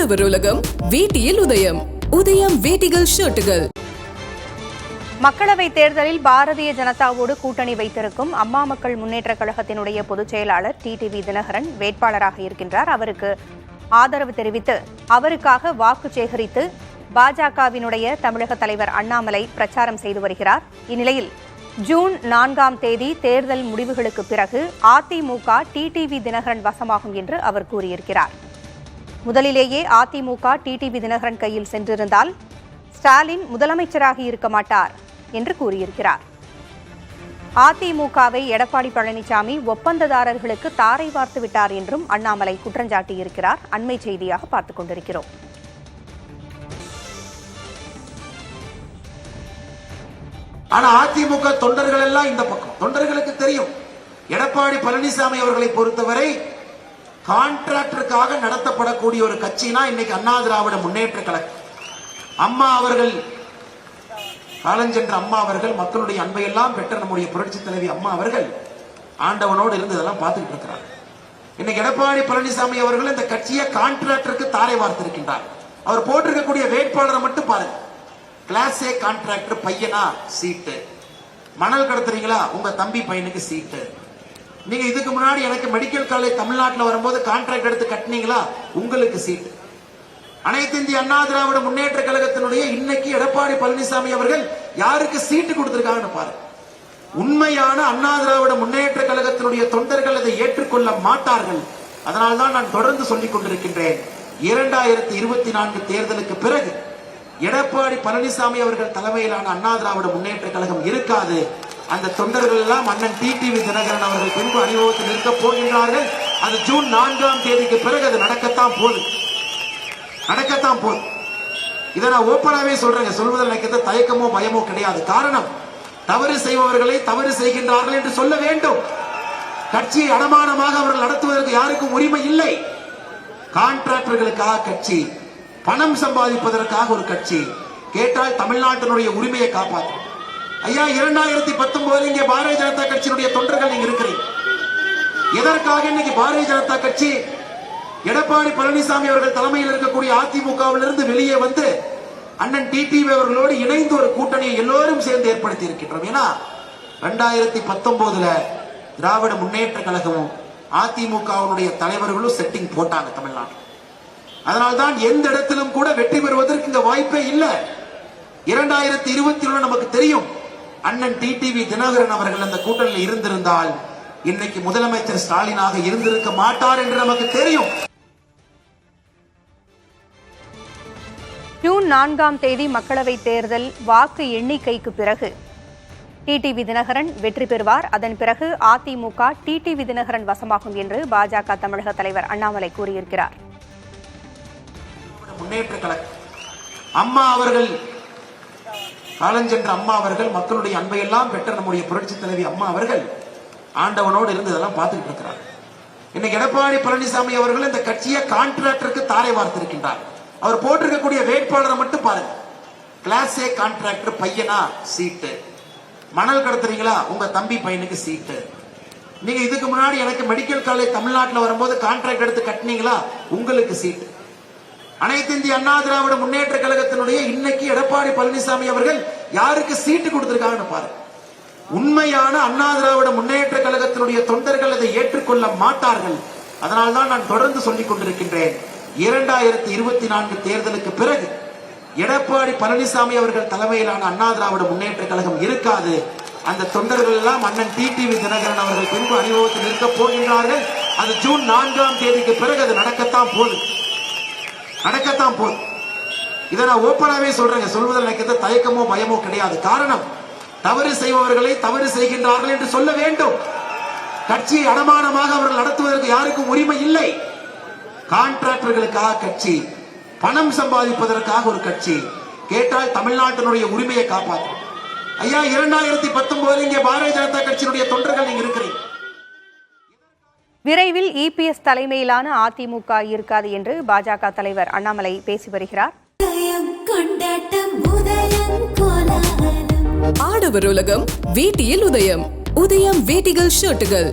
ஆடவர் உலகம் வேட்டியில் உதயம். உதயம் வேட்டிகள் ஷர்ட்டுகள். மக்களவைத் தேர்தலில் பாரதிய ஜனதாவோடு கூட்டணி வைத்திருக்கும் அம்மா மக்கள் முன்னேற்றக் கழகத்தினுடைய பொதுச் செயலாளர் டிடிவி தினகரன் வேட்பாளராக இருக்கின்றார். அவருக்கு ஆதரவு தெரிவித்து அவருக்காக வாக்கு சேகரித்து பாஜகவினுடைய தமிழக தலைவர் அண்ணாமலை பிரச்சாரம் செய்து வருகிறார். இந்நிலையில் ஜூன் 4ஆம் தேதி தேர்தல் முடிவுகளுக்கு பிறகு அதிமுக டிடிவி தினகரன் வசமாகும் என்று அவர் கூறியிருக்கிறார். முதலிலேயே அதிமுக டிடிவி தினகரன் கையில் சென்றிருந்தால் ஸ்டாலின் முதலமைச்சராக இருக்க மாட்டார் என்று கூறியிருக்கிறார். அதிமுகவை எடப்பாடி பழனிசாமி ஒப்பந்ததாரர்களுக்கு தாரை வார்த்து விட்டார் என்றும் அண்ணாமலை குற்றஞ்சாட்டியிருக்கிறார். அண்மை செய்தியாக பார்த்துக் கொண்டிருக்கிறோம். ஆனா அதிமுக தொண்டர்கள் எல்லாம் இந்த பக்கம். தொண்டர்களுக்கு தெரியும் எடப்பாடி பழனிசாமி அவர்களை பொறுத்தவரை கான்ட்ராக்டருக்காக நடத்தப்படக்கூடிய ஒரு கட்சினா இன்னைக்கு அண்ணா திராவிட முன்னேற்ற கழகம். அம்மா அவர்கள் காலஞ்சென்ற அம்மா அவர்கள் மக்களுடைய அன்பையெல்லாம் பெற்ற நம்முடைய புரட்சி தலைவி அம்மா அவர்கள் ஆண்டவனோடு இருந்து இதெல்லாம் பார்த்துக்கிட்டு இருக்கிறார். இன்னைக்கு எடப்பாடி பழனிசாமி அவர்கள் இந்த கட்சியை கான்ட்ராக்டருக்கு தாரை வார்த்திருக்கின்றார். அவர் போட்டிருக்கக்கூடிய வேட்பாளரை மட்டும் பாருங்க. கிளாஸ் ஏ கான்ட்ராக்டர் பையனா சீட்டு, மணல் கடத்துறீங்களா உங்க தம்பி பையனுக்கு சீட்டு, நீங்க இதுக்கு முன்னாடி எனக்கு மெடிக்கல் காலேஜ் தமிழ்நாட்டில் வரும்போது கான்ட்ராக்ட் எடுத்து கட்டினீங்களா உங்களுக்கு சீட்டு. அனைத்து இந்திய அண்ணா திராவிட முன்னேற்ற கழகத்தினுடைய இன்னைக்கு எடப்பாடி பழனிசாமி அவர்கள் யாருக்கு சீட்டு கொடுத்திருக்காங்கன்னு பாருங்க. உண்மையான அண்ணா திராவிட முன்னேற்ற கழகத்தினுடைய தொண்டர்கள் அதை ஏற்றுக்கொள்ள மாட்டார்கள். அதனால்தான் நான் தொடர்ந்து சொல்லிக் கொண்டிருக்கின்றேன். 2024 தேர்தலுக்கு பிறகு எடப்பாடி பழனிசாமி அவர்கள் தலைமையிலான அண்ணா திராவிட முன்னேற்ற கழகம் இருக்காது. அந்த தொண்டர்கள் எல்லாம் அண்ணன் டிடிவி தினகரன் அவர்கள் பின்பு அணிவகுத்து நிற்க போகின்றார்கள். அது ஜூன் 4ஆம் தேதிக்கு பிறகு அது நடக்கத்தான் போகுது. இதை நான் ஓப்பனாவே சொல்றேன். சொல்வதில் எனக்கு தயக்கமோ பயமோ கிடையாது. காரணம், தவறு செய்பவர்களை தவறு செய்கின்றார்கள் என்று சொல்ல வேண்டும். கட்சியை அடமானமாக அவர்கள் நடத்துவதற்கு யாருக்கும் உரிமை இல்லை. கான்ட்ராக்டர்களுக்காக கட்சி, பணம் சம்பாதிப்பதற்காக ஒரு கட்சி. கேட்டால் தமிழ்நாட்டினுடைய உரிமையை காப்பாற்றும். ஐயா 2019 இங்கே பாரதிய ஜனதா கட்சியினுடைய தொண்டர்கள் நீங்க இருக்கிறீங்க. எதற்காக இன்னைக்கு பாரதிய ஜனதா கட்சி எடப்பாடி பழனிசாமி அவர்கள் தலைமையில் இருக்கக்கூடிய அதிமுகவிலிருந்து வெளியே வந்து அண்ணன் டிடிவி அவர்களோடு இணைந்து ஒரு கூட்டணியை எல்லோரும் சேர்ந்து ஏற்படுத்தி இருக்கின்றோம். ஏன்னா 2019 திராவிட முன்னேற்ற கழகமும் அதிமுகவினுடைய தலைவர்களும் செட்டிங் போட்டாங்க தமிழ்நாட்டில். அதனால்தான் எந்த இடத்திலும் கூட வெற்றி பெறுவதற்கு இந்த வாய்ப்பே இல்லை. 2021 நமக்கு தெரியும் அண்ணன் டிடிவி தினகரன் அவர்கள் அந்த கூட்டணியில் இருந்திருந்தால் இன்னைக்கு முதலமைச்சர் ஸ்டாலினாக இருந்திருக்க மாட்டார் என்று நமக்கு தெரியும். ஜூன் 4ஆம் தேதி மக்களவைத் தேர்தல் வாக்கு எண்ணிக்கைக்கு பிறகு டிடிவி தினகரன் வெற்றி பெறுவார். அதன் பிறகு அதிமுக டிடிவி தினகரன் வசமாகும் என்று பாஜக தமிழக தலைவர் அண்ணாமலை கூறியிருக்கிறார். முன்னேற்ற கழகம் அம்மா அவர்கள் காலஞ்சென்ற அம்மா அவர்கள் மக்களுடைய அன்பையெல்லாம் பெற்ற நம்முடைய புரட்சி தலைவி அம்மா அவர்கள் ஆண்டவனோடு இருந்து இதெல்லாம் பார்த்துக்கிட்டு இருக்கிறார். இன்னைக்கு எடப்பாடி பழனிசாமி அவர்கள் இந்த கட்சியை கான்ட்ராக்டருக்கு தாரை வார்த்திருக்கின்றார். அவர் போட்டிருக்கக்கூடிய வேட்பாளரை மட்டும் பாருங்க. கிளாஸ் ஏ கான்ட்ராக்டர் பையனா சீட்டு, மணல் கடத்துறீங்களா உங்க தம்பி பையனுக்கு சீட்டு, நீங்க இதுக்கு முன்னாடி எனக்கு மெடிக்கல் காலேஜ் தமிழ்நாட்டில் வரும்போது கான்ட்ராக்ட் எடுத்து கட்டினீங்களா உங்களுக்கு சீட்டு. அனைத்து இந்திய அண்ணா திராவிட முன்னேற்ற கழகத்தினுடைய இன்னைக்கு எடப்பாடி பழனிசாமி அவர்கள் யாருக்கு சீட்டு கொடுத்திருக்காங்கன்னு பாருங்க. உண்மையான அண்ணா திராவிட முன்னேற்ற கழகத்தினுடைய தொண்டர்கள் அதை ஏற்றுக்கொள்ள மாட்டார்கள். அதனால்தான் நான் தொடர்ந்து சொல்லிக் கொண்டிருக்கின்றேன். 2024 தேர்தலுக்கு பிறகு எடப்பாடி பழனிசாமி அவர்கள் தலைமையிலான அண்ணா திராவிட முன்னேற்ற கழகம் இருக்காது. அந்த தொண்டர்கள் எல்லாம் அண்ணன் டிடிவி தினகரன் அவர்கள் பின்பு அணிவகுத்து நிற்க போகின்றார்கள். அது ஜூன் 4ஆம் தேதிக்கு பிறகு அது நடக்கத்தான் போகுது. இதை நான் ஓப்பனாவே சொல்றேன். சொல்வதில் எனக்கு தயக்கமோ பயமோ கிடையாது. காரணம், தவறு செய்பவர்களை தவறு செய்கின்றார்கள் என்று சொல்ல வேண்டும். கட்சியை அடமானமாக அவர்கள் நடத்துவதற்கு யாருக்கும் உரிமை இல்லை. கான்ட்ராக்டர்களுக்காக கட்சி, பணம் சம்பாதிப்பதற்காக ஒரு கட்சி. கேட்டால் தமிழ்நாட்டினுடைய உரிமையை காப்பாற்றும். ஐயா 2019 இங்கே பாரதிய ஜனதா கட்சியினுடைய தொண்டர்கள் நீங்க இருக்கிறீங்க. விரைவில் இபிஎஸ் தலைமையிலான அதிமுக இருக்காது என்று பாஜக தலைவர் அண்ணாமலை பேசி வருகிறார். ஆடவர் உலகம் வேட்டியில் உதயம். உதயம் வேட்டிகள் ஷர்ட்டுகள்.